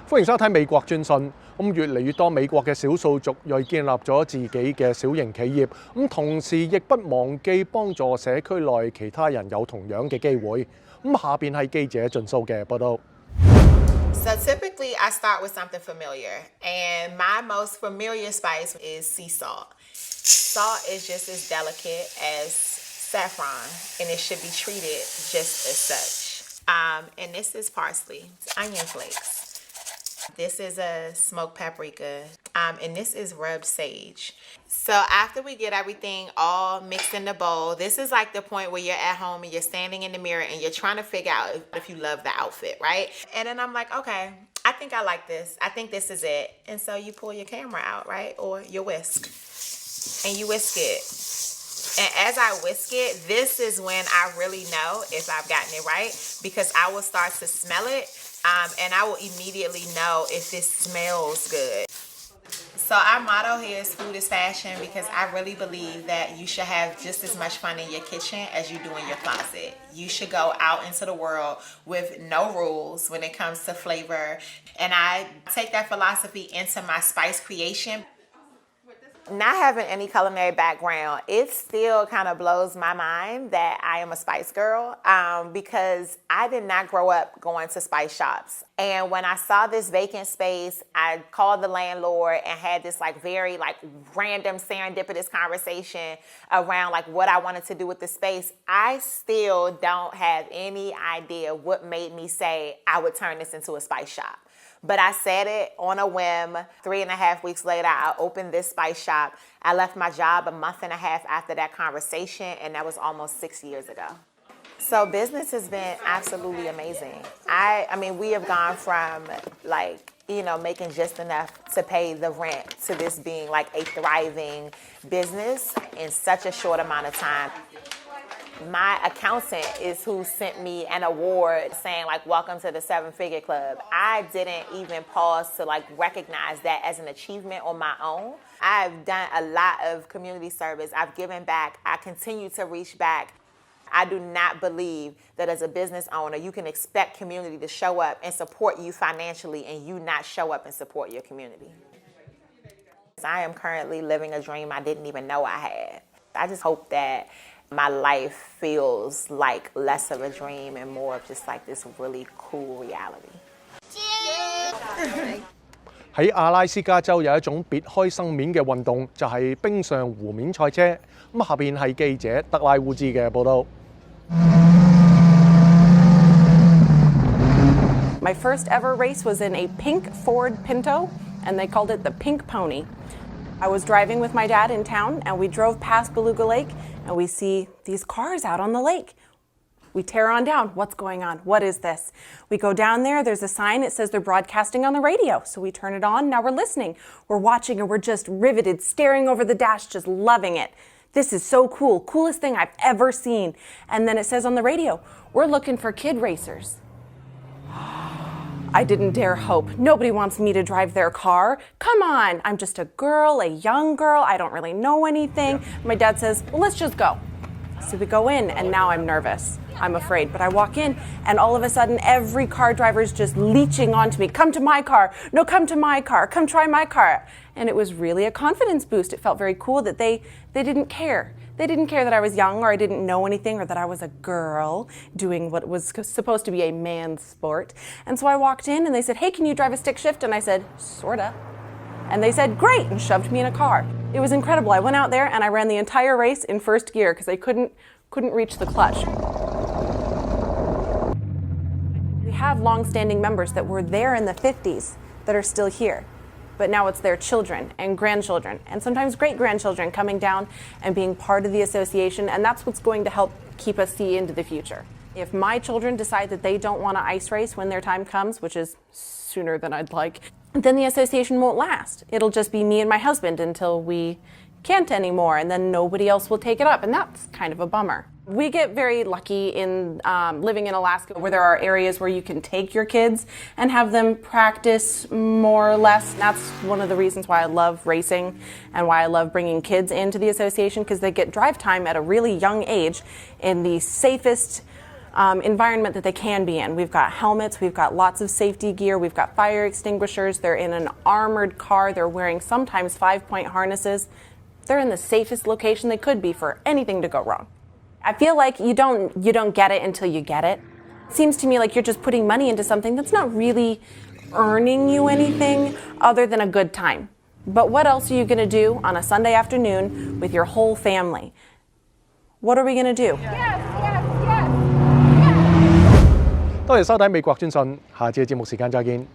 歡迎收睇美國專訊。越嚟越多美國嘅少數族裔建立咗自己嘅小型企業，同時亦不忘記幫助社區內其他人有同樣嘅機會。下邊係記者俊蘇嘅報導。So typically I start with something familiar, and my most familiar spice is sea salt. Salt is just as delicate as saffron, and it should be treated just as such. And this is parsley, onion flakes. This is a smoked paprika, and this is rubbed sage. So after we get everything all mixed in the bowl, this is like the point where you're at home and you're standing in the mirror and you're trying to figure out if you love the outfit, right? And then I'm like, okay, I think I like this. I think this is it. And so you pull your camera out, right? Or your whisk, and you whisk it. And as I whisk it, this is when I really know if I've gotten it right, because I will start to smell it. And I will immediately know if this smells good. So our motto here is food is fashion, because I really believe that you should have just as much fun in your kitchen as you do in your closet. You should go out into the world with no rules when it comes to flavor. And I take that philosophy into my spice creation. Not having any culinary background, it still kind of blows my mind that I am a spice girl, because I did not grow up going to spice shops. And when I saw this vacant space, I called the landlord and had this very random serendipitous conversation around what I wanted to do with the space. I still don't have any idea what made me say I would turn this into a spice shop. But I said it on a whim. 3.5 weeks later, I opened this spice shop. I left my job a month and a half after that conversation, and that was almost 6 years ago. So business has been absolutely amazing. I mean, we have gone from making just enough to pay the rent to this being a thriving business in such a short amount of time. My accountant is who sent me an award saying welcome to the 7-figure club. I didn't even pause to recognize that as an achievement on my own. I've done a lot of community service. I've given back. I continue to reach back. I do not believe that as a business owner, you can expect community to show up and support you financially and you not show up and support your community. I am currently living a dream I didn't even know I had. I just hope that my life feels like less of a dream and more of just this really cool reality. 喺阿拉斯加州有一種別開生面嘅運動，就係冰上湖面賽車。下邊係記者德拉烏茲嘅報導。My first ever race was in a pink Ford Pinto, and they called it the Pink Pony. I was driving with my dad in town, and we drove past Beluga Lake, and we see these cars out on the lake. We tear on down. What's going on? What is this? We go down there. There's a sign. It says they're broadcasting on the radio. So we turn it on. Now we're listening. We're watching, and we're just riveted, staring over the dash, just loving it. This is so cool. Coolest thing I've ever seen. And then it says on the radio, we're looking for kid racers. I didn't dare hope. Nobody wants me to drive their car. Come on, I'm just a girl, a young girl. I don't really know anything. My dad says, well, let's just go. So we go in, and now I'm nervous. I'm afraid, but I walk in, and all of a sudden, every car driver is just leeching onto me. Come to my car. No, come to my car. Come try my car. And it was really a confidence boost. It felt very cool that they didn't care. They didn't care that I was young or I didn't know anything or that I was a girl doing what was supposed to be a man's sport. And so I walked in and they said, hey, can you drive a stick shift? And I said, sorta. And they said, great, and shoved me in a car. It was incredible. I went out there and I ran the entire race in first gear because I couldn't reach the clutch. We have long-standing members that were there in the 50s that are still here. But now it's their children and grandchildren and sometimes great-grandchildren coming down and being part of the association, and that's what's going to help keep us see into the future. If my children decide that they don't want to ice race when their time comes, which is sooner than I'd like, then the association won't last. It'll just be me and my husband until we can't anymore, and then nobody else will take it up, and that's kind of a bummer. We get very lucky in living in Alaska where there are areas where you can take your kids and have them practice more or less. And that's one of the reasons why I love racing and why I love bringing kids into the association, because they get drive time at a really young age in the safest environment that they can be in. We've got helmets, we've got lots of safety gear, we've got fire extinguishers, they're in an armored car, they're wearing sometimes 5-point harnesses. They're in the safest location they could be for anything to go wrong. I feel like you don't get it until you get it. It seems to me like you're just putting money into something that's not really earning you anything other than a good time. But what else are you going to do on a Sunday afternoon with your whole family? What are we going to do? Yes, yes, yes, yes. 多謝收睇美國專訊，下次嘅節目時間再見。